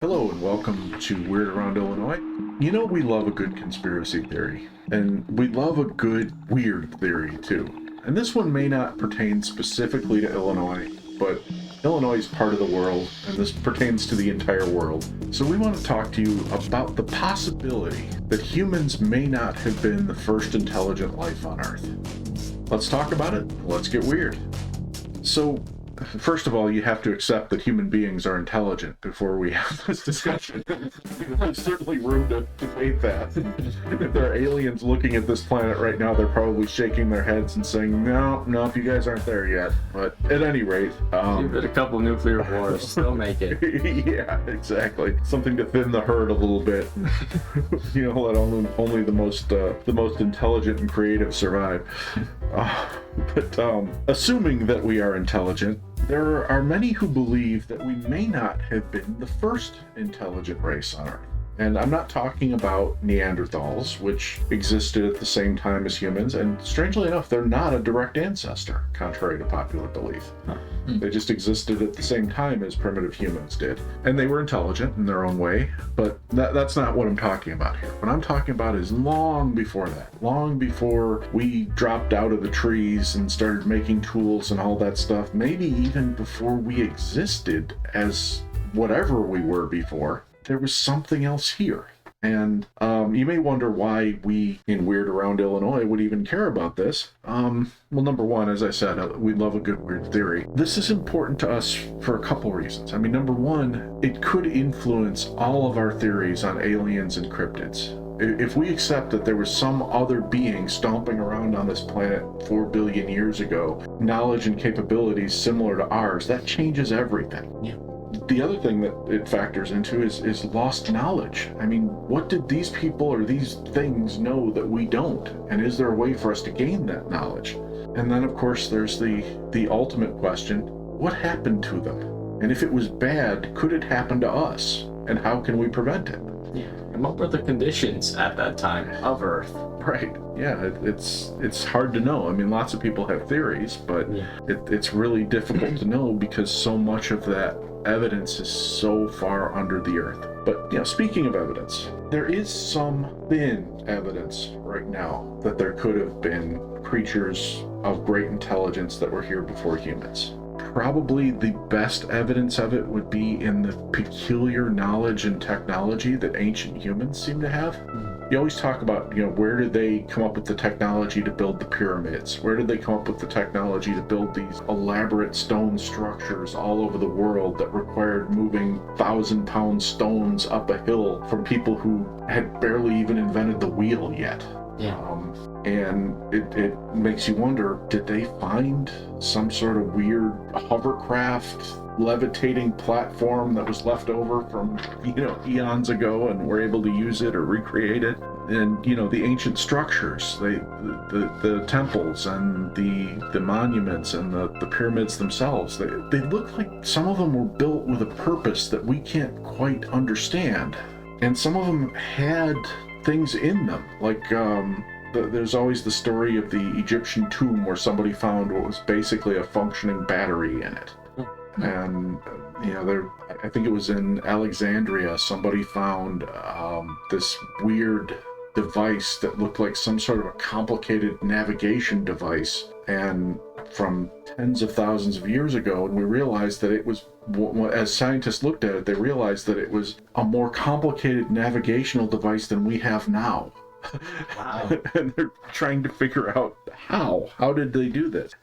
Hello and welcome to Weird Around Illinois. You know, we love a good conspiracy theory, and we love a good weird theory too. And this one may not pertain specifically to Illinois, but Illinois is part of the world, and this pertains to the entire world. So we want to talk to you about the possibility that humans may not have been the first intelligent life on Earth. Let's talk about it. Let's get weird. So, first of all, you have to accept that human beings are intelligent before we have this discussion. There's certainly room to debate that. If there are aliens looking at this planet right now, they're probably shaking their heads and saying, no, if you guys aren't there yet. But at any rate... Give it a couple nuclear wars, still make it. Yeah, exactly. Something to thin the herd a little bit. Let only the most intelligent and creative survive. But assuming that we are intelligent, there are many who believe that we may not have been the first intelligent race on Earth. And I'm not talking about Neanderthals, which existed at the same time as humans, and strangely enough, they're not a direct ancestor, contrary to popular belief. They just existed at the same time as primitive humans did. And they were intelligent in their own way, but that's not what I'm talking about here. What I'm talking about is long before that, long before we dropped out of the trees and started making tools and all that stuff, maybe even before we existed as whatever we were before. There was something else here. And you may wonder why we in Weird Around Illinois would even care about this. Well, number one, as I said, we love a good weird theory. This is important to us for a couple reasons. I mean, number one, it could influence all of our theories on aliens and cryptids. If we accept that there was some other being stomping around on this planet 4 billion years ago, knowledge and capabilities similar to ours, that changes everything. Yeah. The other thing that it factors into is lost knowledge. I mean, what did these people or these things know that we don't? And is there a way for us to gain that knowledge? And then, of course, there's the ultimate question, what happened to them? And if it was bad, could it happen to us? And how can we prevent it? Yeah. And what were the conditions at that time of Earth? Right. Yeah, it's hard to know. I mean, lots of people have theories, but it's really difficult to know because so much of that evidence is so far under the earth. But speaking of evidence, there is some thin evidence right now that there could have been creatures of great intelligence that were here before humans. Probably the best evidence of it would be in the peculiar knowledge and technology that ancient humans seem to have. You always talk about, where did they come up with the technology to build the pyramids? Where did they come up with the technology to build these elaborate stone structures all over the world that required moving 1,000-pound stones up a hill from people who had barely even invented the wheel yet? Yeah. And it makes you wonder, did they find some sort of weird hovercraft levitating platform that was left over from eons ago and were able to use it or recreate it? And the ancient structures, the temples and the monuments and the pyramids themselves, they look like some of them were built with a purpose that we can't quite understand, and some of them had things in them, like there's always the story of the Egyptian tomb where somebody found what was basically a functioning battery in it. And I think it was in Alexandria, somebody found this weird device that looked like some sort of a complicated navigation device, and from tens of thousands of years ago. And we realized that it was, as scientists looked at it, they realized that it was a more complicated navigational device than we have now. Wow. And they're trying to figure out how did they do this?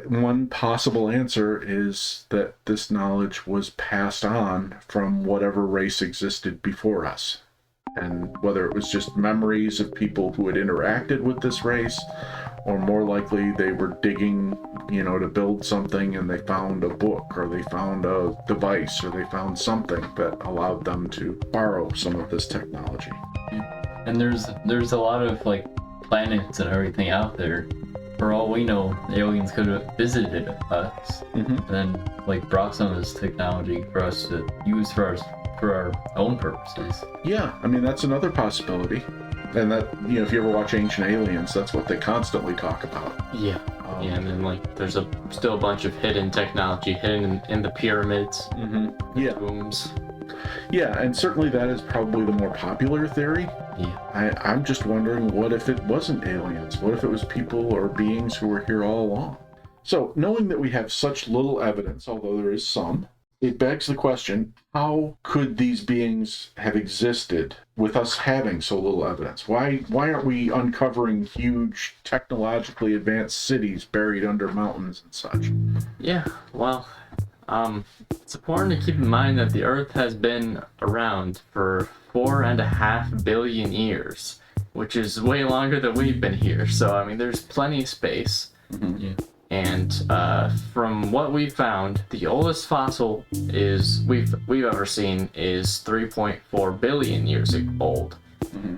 One possible answer is that this knowledge was passed on from whatever race existed before us, and whether it was just memories of people who had interacted with this race, or more likely they were digging to build something and they found a book, or they found a device, or they found something that allowed them to borrow some of this technology. And there's a lot of planets and everything out there. For all we know, aliens could have visited us and then brought some of this technology for us to use for our own purposes. Yeah, I mean, that's another possibility. And that, if you ever watch Ancient Aliens, that's what they constantly talk about. Yeah. And then there's still a bunch of hidden technology hidden in the pyramids, Yeah. tombs. Yeah, and certainly that is probably the more popular theory. Yeah. I'm just wondering, what if it wasn't aliens? What if it was people or beings who were here all along? So, knowing that we have such little evidence, although there is some, it begs the question, how could these beings have existed with us having so little evidence? Why aren't we uncovering huge, technologically advanced cities buried under mountains and such? Yeah, well, it's important to keep in mind that the Earth has been around for 4.5 billion years, which is way longer than we've been here. So, I mean, there's plenty of space. Yeah. And from what we found, the oldest fossil we've ever seen is 3.4 billion years old.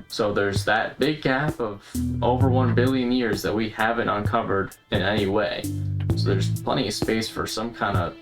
So there's that big gap of over 1 billion years that we haven't uncovered in any way. So there's plenty of space for some kind of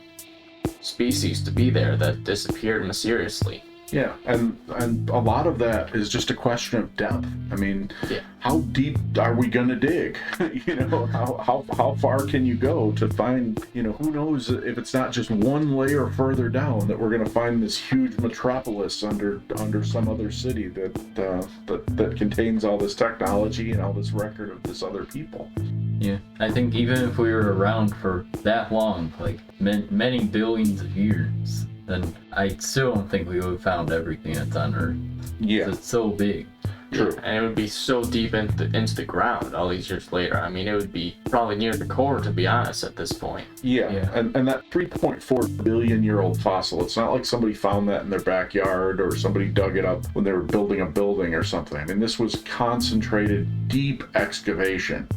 species to be there that disappeared mysteriously. Yeah, and a lot of that is just a question of depth. I mean, how deep are we gonna dig? How far can you go to find? Who knows if it's not just one layer further down that we're gonna find this huge metropolis under some other city that contains all this technology and all this record of this other people. Yeah, I think even if we were around for that long, like many billions of years, then I still don't think we would have found everything that's on Earth. Yeah. It's so big. True. And it would be so deep into the ground all these years later. I mean, it would be probably near the core, to be honest, at this point. Yeah. And that 3.4 billion year old fossil, it's not like somebody found that in their backyard or somebody dug it up when they were building a building or something. I mean, this was concentrated, deep excavation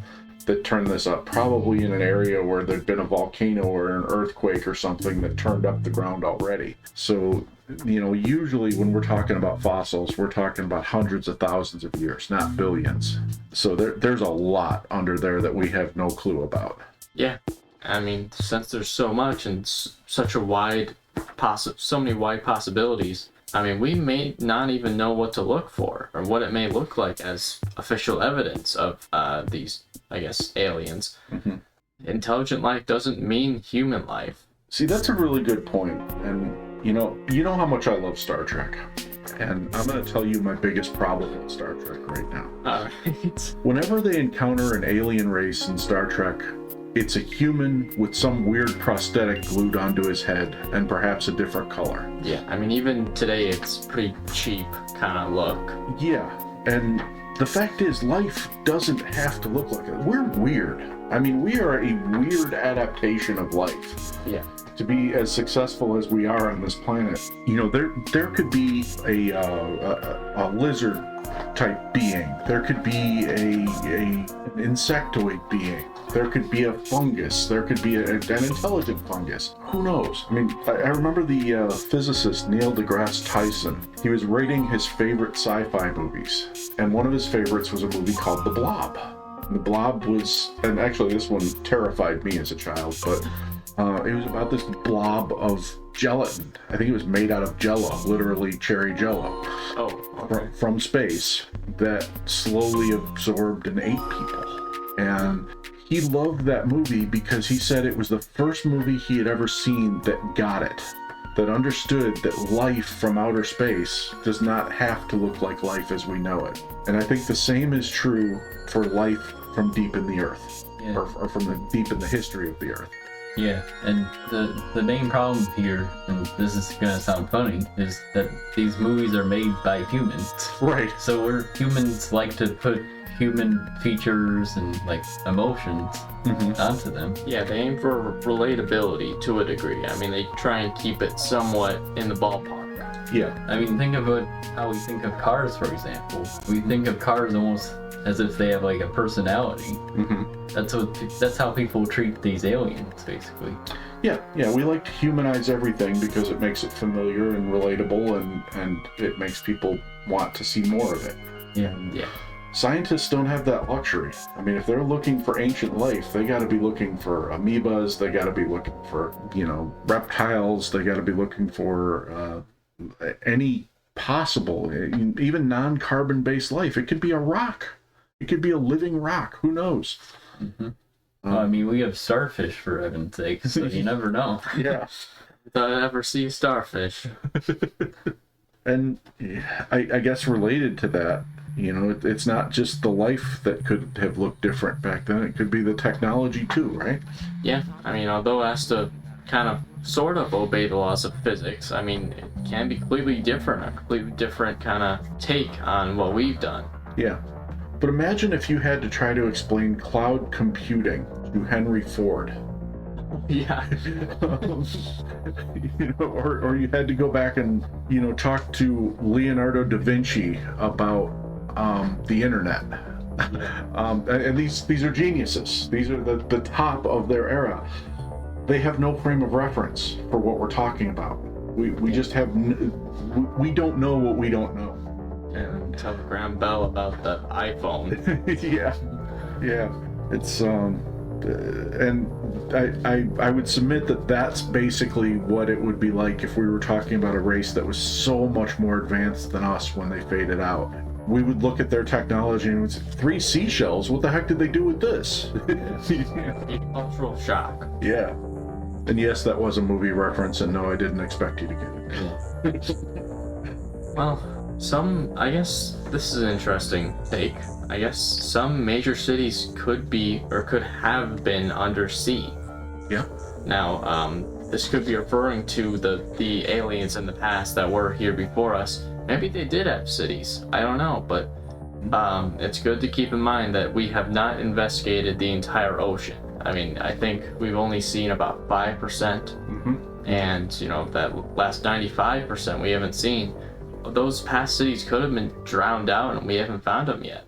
that turned this up, probably in an area where there'd been a volcano or an earthquake or something that turned up the ground already. So, usually when we're talking about fossils, we're talking about hundreds of thousands of years, not billions. So there's a lot under there that we have no clue about. Yeah, I mean, since there's so much and such a so many wide possibilities, I mean, we may not even know what to look for or what it may look like as official evidence of these, I guess, aliens. Mm-hmm. Intelligent life doesn't mean human life. See, that's a really good point. And, you know how much I love Star Trek. And I'm going to tell you my biggest problem with Star Trek right now. All right. Whenever they encounter an alien race in Star Trek, it's a human with some weird prosthetic glued onto his head and perhaps a different color. Yeah, I mean, even today it's pretty cheap kind of look. Yeah, and the fact is, life doesn't have to look like it. We're weird. I mean, we are a weird adaptation of life. Yeah. To be as successful as we are on this planet, there could be a lizard type being. There could be an insectoid being. There could be a fungus. There could be an intelligent fungus. Who knows? I mean, I remember the physicist Neil deGrasse Tyson. He was rating his favorite sci-fi movies, and one of his favorites was a movie called The Blob. And The Blob was, and actually this one terrified me as a child, but it was about this blob of gelatin. I think it was made out of Jello, literally cherry Jello. Oh, okay. From space, that slowly absorbed and ate people. And he loved that movie because he said it was the first movie he had ever seen that got it, that understood that life from outer space does not have to look like life as we know it. And I think the same is true for life from deep in the earth, or from the deep in the history of the earth. Yeah, and the main problem here, and this is gonna sound funny, is that these movies are made by humans. Right. So humans like to put human features and like emotions onto them. Yeah, they aim for relatability to a degree. I mean, they try and keep it somewhat in the ballpark. Yeah. I mean, think of how we think of cars, for example. We think of cars almost as if they have like a personality. That's how people treat these aliens, basically. Yeah, we like to humanize everything because it makes it familiar and relatable, and it makes people want to see more of it. Yeah. Scientists don't have that luxury. I mean, if they're looking for ancient life, they got to be looking for amoebas, they got to be looking for, reptiles, they got to be looking for any possible, even non-carbon based life. It could be a rock. It could be a living rock. Who knows? Well, I mean, we have starfish, for heaven's sake, so you never know. Yeah. Without ever see a starfish. And I guess related to that, it's not just the life that could have looked different back then. It could be the technology too, right? Yeah, I mean, although it has to kind of sort of obey the laws of physics, I mean, it can be completely different, a completely different kind of take on what we've done. Yeah. But imagine if you had to try to explain cloud computing to Henry Ford. Yeah. Or you had to go back and talk to Leonardo da Vinci about the internet. And these are geniuses. These are the top of their era. They have no frame of reference for what we're talking about. We just have we don't know what we don't know. And tell Graham Bell about the iPhone. yeah. It's and I would submit that that's basically what it would be like if we were talking about a race that was so much more advanced than us when they faded out. We would look at their technology and would say, 3 seashells? What the heck did they do with this? Cultural shock. Yeah. And yes, that was a movie reference, and no, I didn't expect you to get it. Well, I guess this is an interesting take. I guess some major cities could be or could have been under sea. Yeah. Now, this could be referring to the aliens in the past that were here before us. Maybe they did have cities. I don't know, but it's good to keep in mind that we have not investigated the entire ocean. I mean, I think we've only seen about 5%, and that last 95% we haven't seen. Those past cities could have been drowned out, and we haven't found them yet.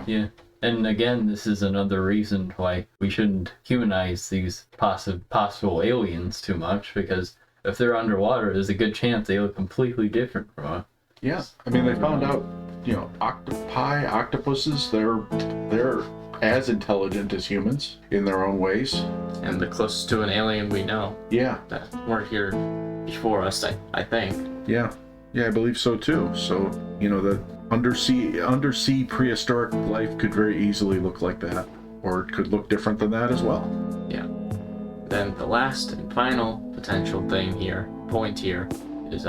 Yeah. And again, this is another reason why we shouldn't humanize these possible aliens too much, because if they're underwater, there's a good chance they look completely different from us. Yeah. I mean, they found out, octopi, octopuses, they're as intelligent as humans in their own ways. And the closest to an alien we know. Yeah. That weren't here before us, I think. Yeah. Yeah, I believe so too. So, the undersea prehistoric life could very easily look like that, or it could look different than that as well. Yeah. Then the last and final potential point here is,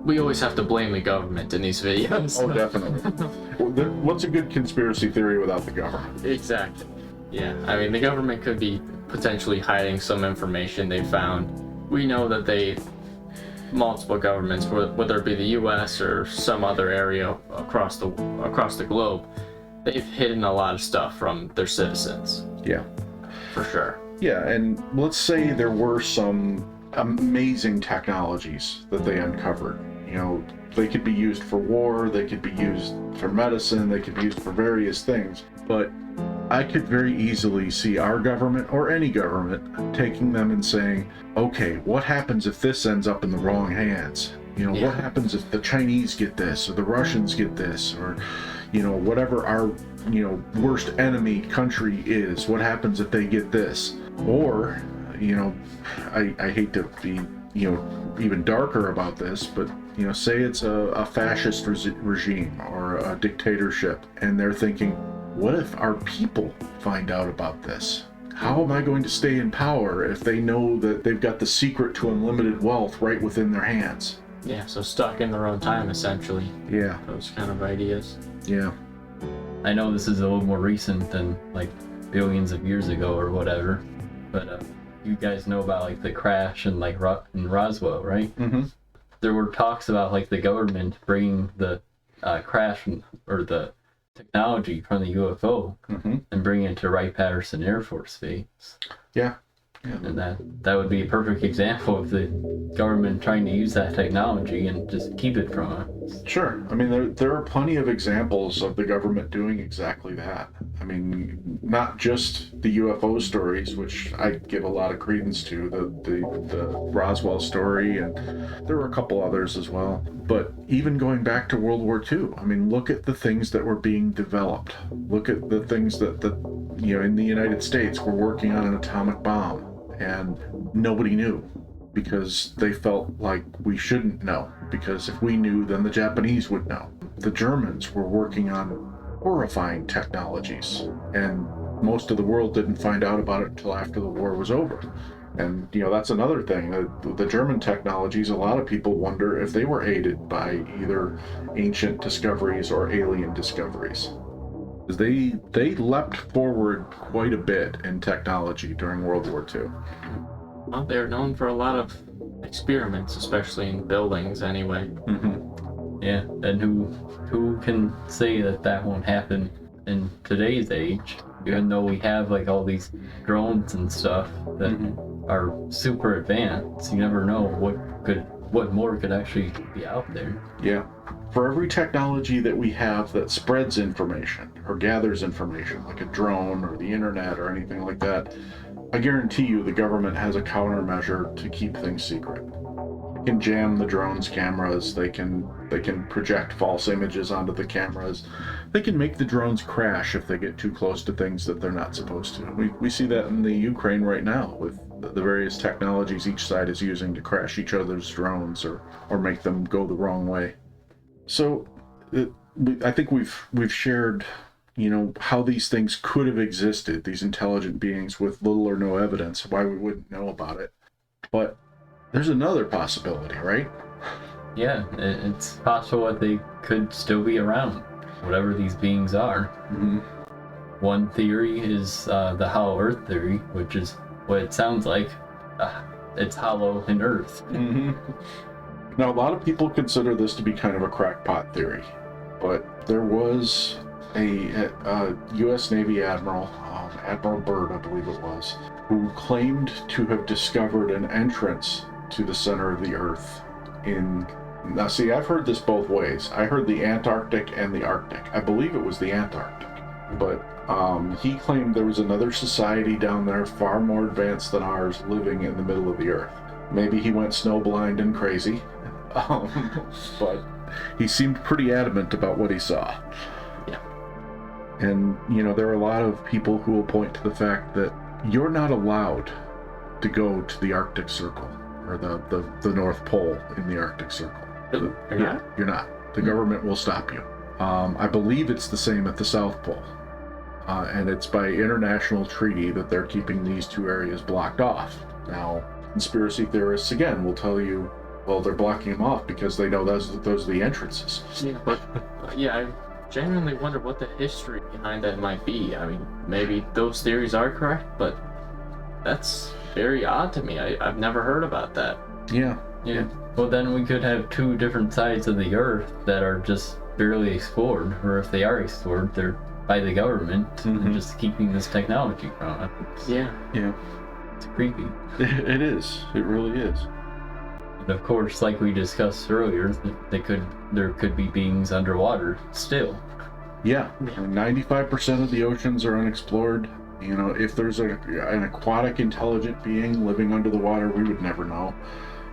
we always have to blame the government in these videos. Oh, definitely. What's a good conspiracy theory without the government? Exactly. Yeah, the government could be potentially hiding some information they found. We know that multiple governments, whether it be the U.S. or some other area across the globe, they've hidden a lot of stuff from their citizens. Yeah. For sure. Yeah, and let's say there were some amazing technologies that they uncovered. They could be used for war, they could be used for medicine, they could be used for various things. But I could very easily see our government, or any government, taking them and saying, okay, what happens if this ends up in the wrong hands? What happens if the Chinese get this, or the Russians get this, or, whatever our, worst enemy country is, what happens if they get this? Or, I hate to be, even darker about this, but, say it's a fascist regime or a dictatorship, and they're thinking, what if our people find out about this? How am I going to stay in power if they know that they've got the secret to unlimited wealth right within their hands? Yeah, so stuck in their own time, essentially. Yeah. Those kind of ideas. Yeah. I know this is a little more recent than like billions of years ago or whatever, but you guys know about the crash in in Roswell, right? Mm-hmm. There were talks about the government bringing the crash or the technology from the UFO and bringing it to Wright-Patterson Air Force Base. Yeah. And that would be a perfect example of the government trying to use that technology and just keep it from us. Sure. There are plenty of examples of the government doing exactly that. Not just the UFO stories, which I give a lot of credence to, the Roswell story, and there were a couple others as well. But even going back to World War II, look at the things that were being developed. Look at the things that in the United States were working on an atomic bomb, and nobody knew because they felt like we shouldn't know, because if we knew, then the Japanese would know. The Germans were working on horrifying technologies, and most of the world didn't find out about it until after the war was over. And, that's another thing. The German technologies, a lot of people wonder if they were aided by either ancient discoveries or alien discoveries. They leapt forward quite a bit in technology during World War II. Well, they're known for a lot of experiments, especially in buildings anyway. Mm-hmm. Yeah, and who can say that won't happen in today's age? Even though we have like all these drones and stuff that are super advanced, you never know what more could actually be out there. Yeah. For every technology that we have that spreads information or gathers information, like a drone or the internet or anything like that, I guarantee you the government has a countermeasure to keep things secret. They can jam the drone's cameras, they can project false images onto the cameras, they can make the drones crash if they get too close to things that they're not supposed to. We see that in the Ukraine right now with the various technologies each side is using to crash each other's drones or make them go the wrong way. So I think we've shared, how these things could have existed, these intelligent beings with little or no evidence, why we wouldn't know about it. But there's another possibility, right? Yeah, it's possible that they could still be around, whatever these beings are. Mm-hmm. One theory is the hollow earth theory, which is what it sounds like. It's hollow in earth. Mm-hmm. Now, a lot of people consider this to be kind of a crackpot theory, but there was a U.S. Navy admiral, Admiral Byrd, I believe it was, who claimed to have discovered an entrance to the center of the Earth now see, I've heard this both ways. I heard the Antarctic and the Arctic. I believe it was the Antarctic, but he claimed there was another society down there far more advanced than ours living in the middle of the Earth. Maybe he went snowblind and crazy, but he seemed pretty adamant about what he saw. Yeah. And, there are a lot of people who will point to the fact that you're not allowed to go to the Arctic Circle or the North Pole in the Arctic Circle. Yeah, you're not. The government will stop you. I believe it's the same at the South Pole. And it's by international treaty that they're keeping these two areas blocked off. Now, conspiracy theorists, again, will tell you, well, they're blocking them off because they know those are the entrances. Yeah, but I genuinely wonder what the history behind that might be. I mean, maybe those theories are correct, but that's very odd to me. I've never heard about that. Yeah. Well, then we could have two different sides of the Earth that are just barely explored, or if they are explored, they're by the government and just keeping this technology from. Yeah. It's creepy. It is. It really is. And of course, like we discussed earlier, there could be beings underwater still. Yeah. 95% of the oceans are unexplored. If there's an aquatic intelligent being living under the water, we would never know.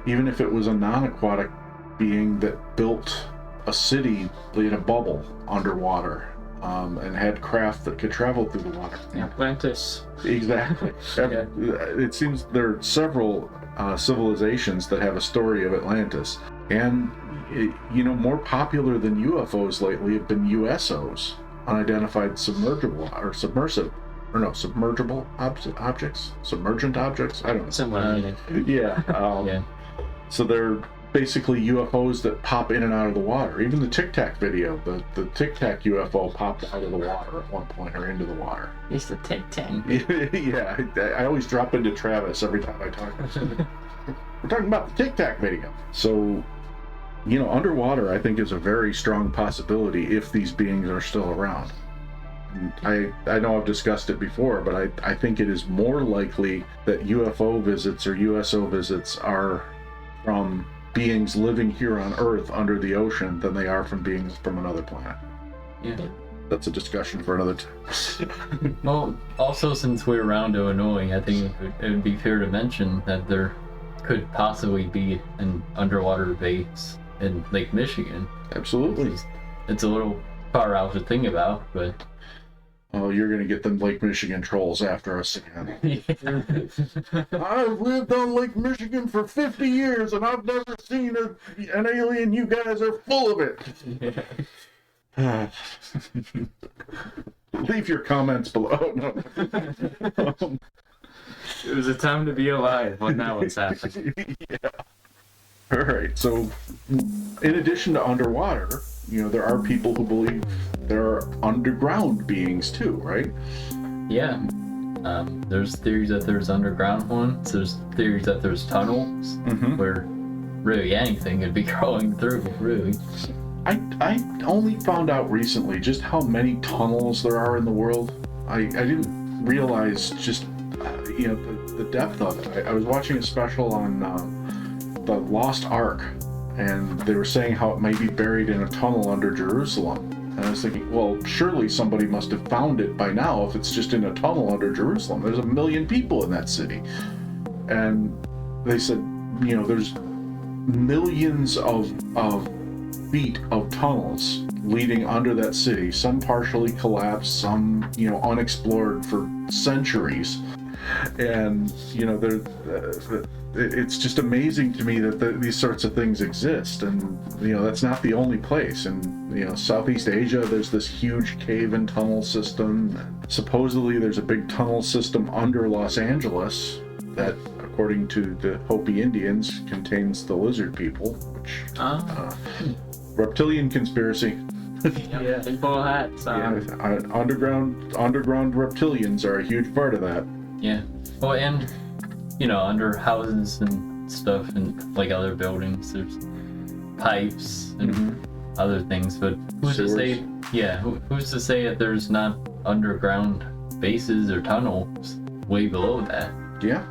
Even if it was a non-aquatic being that built a city in a bubble underwater and had craft that could travel through the water. Atlantis. Exactly. Yeah. It seems there are several civilizations that have a story of Atlantis. And, more popular than UFOs lately have been USOs, unidentified submergible objects, submergent objects. I don't know. Similar. Yeah. Yeah. So they're basically UFOs that pop in and out of the water. Even the Tic Tac video, the Tic Tac UFO popped out of the water at one point, or into the water. It's the Tic Tac. Yeah, I always drop into Travis every time I talk. We're talking about the Tic Tac video. So, underwater I think is a very strong possibility if these beings are still around. And I know I've discussed it before, but I think it is more likely that UFO visits or USO visits are from beings living here on Earth under the ocean than they are from beings from another planet. Yeah. That's a discussion for another time. Well, also since we're around Illinois, I think it would be fair to mention that there could possibly be an underwater base in Lake Michigan. Absolutely. It's a little far out to think about, but... Oh, you're going to get them Lake Michigan trolls after us again. I've lived on Lake Michigan for 50 years and I've never seen an alien. You guys are full of it. Leave your comments below. No. It was a time to be alive when that was happening. Yeah. All right. So, in addition to underwater, there are people who believe there are underground beings too, right? Yeah. There's theories that there's underground ones. There's theories that there's tunnels where really anything could be crawling through, really. I only found out recently just how many tunnels there are in the world. I didn't realize just the depth of it. I was watching a special on the Lost Ark, and they were saying how it may be buried in a tunnel under Jerusalem. And I was thinking, well, surely somebody must have found it by now if it's just in a tunnel under Jerusalem. There's 1 million people in that city. And they said, there's millions of feet of tunnels leading under that city, some partially collapsed, some unexplored for centuries. And it's just amazing to me that these sorts of things exist. And that's not the only place. In Southeast Asia, there's this huge cave and tunnel system. Supposedly there's a big tunnel system under Los Angeles that, according to the Hopi Indians, contains the lizard people, which reptilian conspiracy. Yeah, tinfoil hats. Underground reptilians are a huge part of that. Yeah. Well, and under houses and stuff and like other buildings, there's pipes and other things. But who's to say? Yeah, who's to say that there's not underground bases or tunnels way below that? Yeah,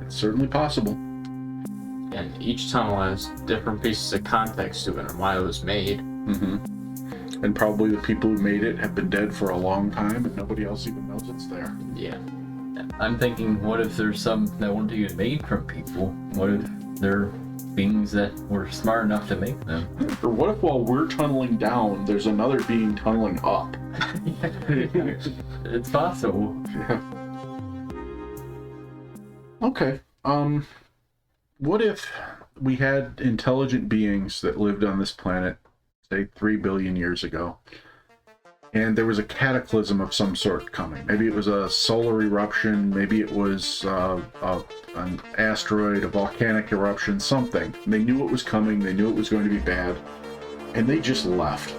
it's certainly possible. And each tunnel has different pieces of context to it and why it was made. And probably the people who made it have been dead for a long time and nobody else even knows it's there. Yeah. I'm thinking, what if there's some that weren't even made from people? What if they're beings that were smart enough to make them? Or what if while we're tunneling down, there's another being tunneling up? It's possible. Yeah. Okay. What if we had intelligent beings that lived on this planet, say 3 billion years ago, and there was a cataclysm of some sort coming? Maybe it was a solar eruption, maybe it was an asteroid, a volcanic eruption, something. And they knew it was coming, they knew it was going to be bad, and they just left.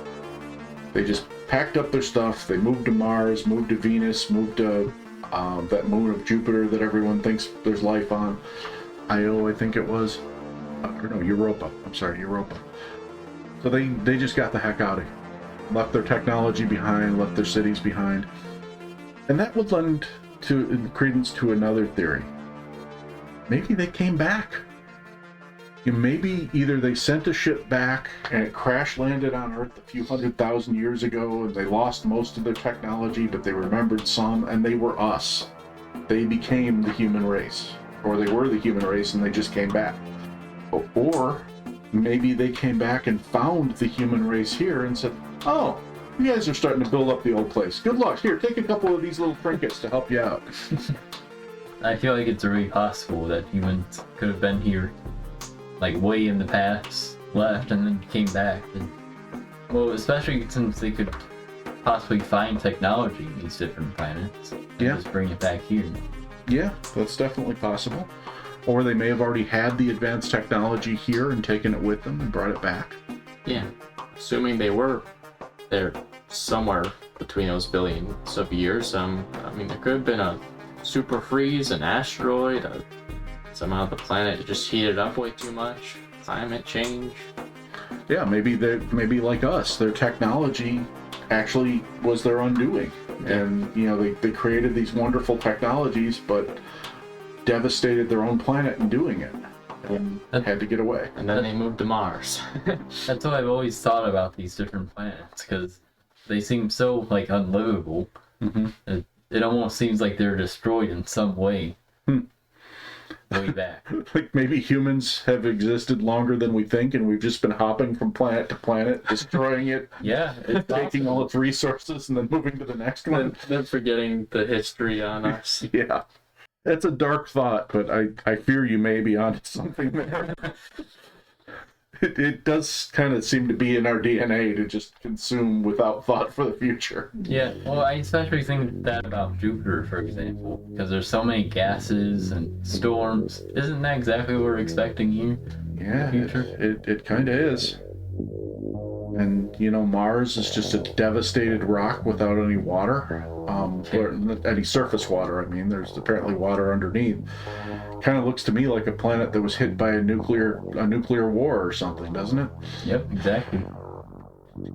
They just packed up their stuff, they moved to Mars, moved to Venus, moved to that moon of Jupiter that everyone thinks there's life on. Io, I think it was. Or no, Europa. I'm sorry, Europa. So they just got the heck out of here. Left their technology behind, left their cities behind. And that would lend to credence to another theory. Maybe they came back. Maybe either they sent a ship back and it crash landed on Earth a few 100,000 years ago and they lost most of their technology, but they remembered some, and they were us. They became the human race. Or they were the human race and they just came back. Or maybe they came back and found the human race here and said, oh, you guys are starting to build up the old place. Good luck. Here, take a couple of these little trinkets to help you out. I feel like it's really possible that humans could have been here, like way in the past, left, and then came back. And, well, especially since they could possibly find technology in these different planets and just bring it back here. Yeah, that's definitely possible. Or they may have already had the advanced technology here and taken it with them and brought it back. Yeah, assuming they were there somewhere between those billions of years. I mean, there could have been a super freeze, an asteroid, somehow the planet just heated up way too much, climate change. Yeah, maybe like us, their technology actually was their undoing. And, they created these wonderful technologies, but devastated their own planet in doing it. And had to get away. And then they moved to Mars. That's what I've always thought about these different planets, because they seem so, unlivable. It almost seems like they're destroyed in some way. Way back. Like maybe humans have existed longer than we think, and we've just been hopping from planet to planet, destroying it. Yeah, it's taking all its resources and then moving to the next one. Then forgetting the history on us. Yeah. That's a dark thought, but I fear you may be onto something there. It does kind of seem to be in our DNA to just consume without thought for the future. Yeah, well, I especially think that about Jupiter, for example, because there's so many gases and storms. Isn't that exactly what we're expecting here? Yeah, In the future? it kind of is. And, Mars is just a devastated rock without any water. Or any surface water, I mean. There's apparently water underneath. Kind of looks to me like a planet that was hit by a nuclear war or something, doesn't it? Yep, exactly.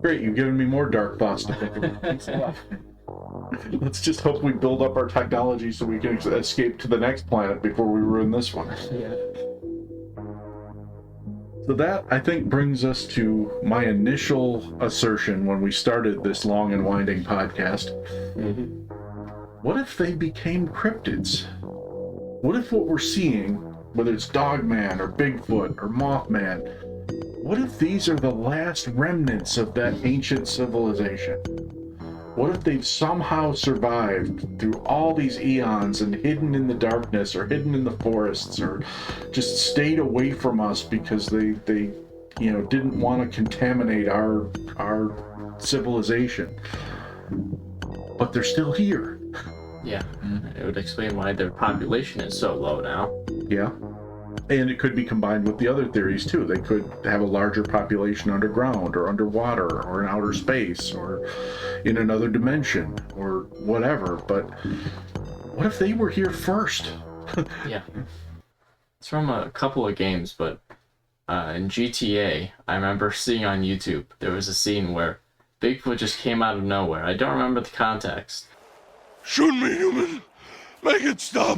Great, you've given me more dark thoughts to think about. Thanks a lot. Let's just hope we build up our technology so we can escape to the next planet before we ruin this one. Yeah. So that, I think, brings us to my initial assertion when we started this long and winding podcast. Mm-hmm. What if they became cryptids? What if what we're seeing, whether it's Dogman or Bigfoot or Mothman, what if these are the last remnants of that ancient civilization? What if they've somehow survived through all these eons and hidden in the darkness or hidden in the forests or just stayed away from us because they didn't want to contaminate our civilization, but they're still here? Yeah, it would explain why their population is so low now. Yeah. And it could be combined with the other theories too. They could have a larger population underground or underwater or in outer space or in another dimension or whatever. But what if they were here first? Yeah. It's from a couple of games, but in GTA, I remember seeing on YouTube, there was a scene where Bigfoot just came out of nowhere. I don't remember the context. Shoot me, human! Make it stop!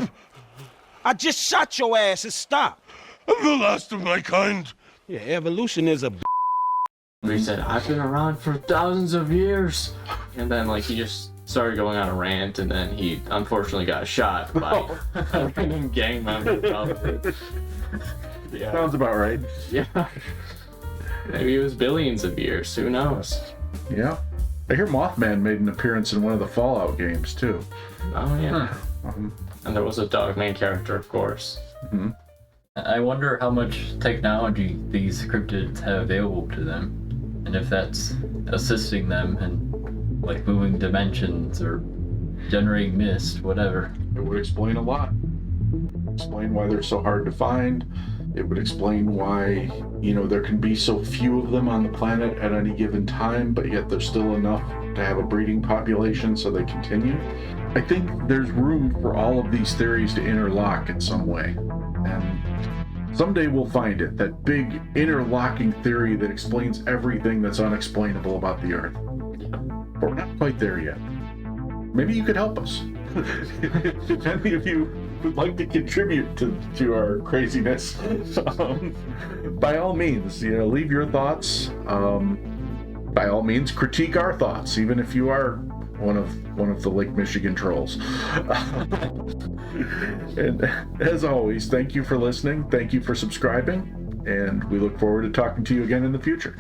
I just shot your ass and stop. I'm the last of my kind. Yeah, evolution is a Where he said, I've been around for thousands of years. And then, he just started going on a rant, and then he unfortunately got shot by a random gang member, probably. Yeah. Sounds about right. Yeah. Maybe it was billions of years. Who knows? Yeah. I hear Mothman made an appearance in one of the Fallout games too. Oh, yeah. And there was a Dogman character, of course. Mm-hmm. I wonder how much technology these cryptids have available to them, and if that's assisting them in moving dimensions or generating mist, whatever. It would explain a lot. Explain why they're so hard to find. It would explain why, there can be so few of them on the planet at any given time, but yet there's still enough to have a breeding population so they continue. I think there's room for all of these theories to interlock in some way. And someday we'll find it, that big interlocking theory that explains everything that's unexplainable about the Earth. But we're not quite there yet. Maybe you could help us. If any of you would like to contribute to our craziness, by all means, leave your thoughts. By all means, critique our thoughts, even if you are one of the Lake Michigan trolls. And as always, thank you for listening. Thank you for subscribing, and we look forward to talking to you again in the future.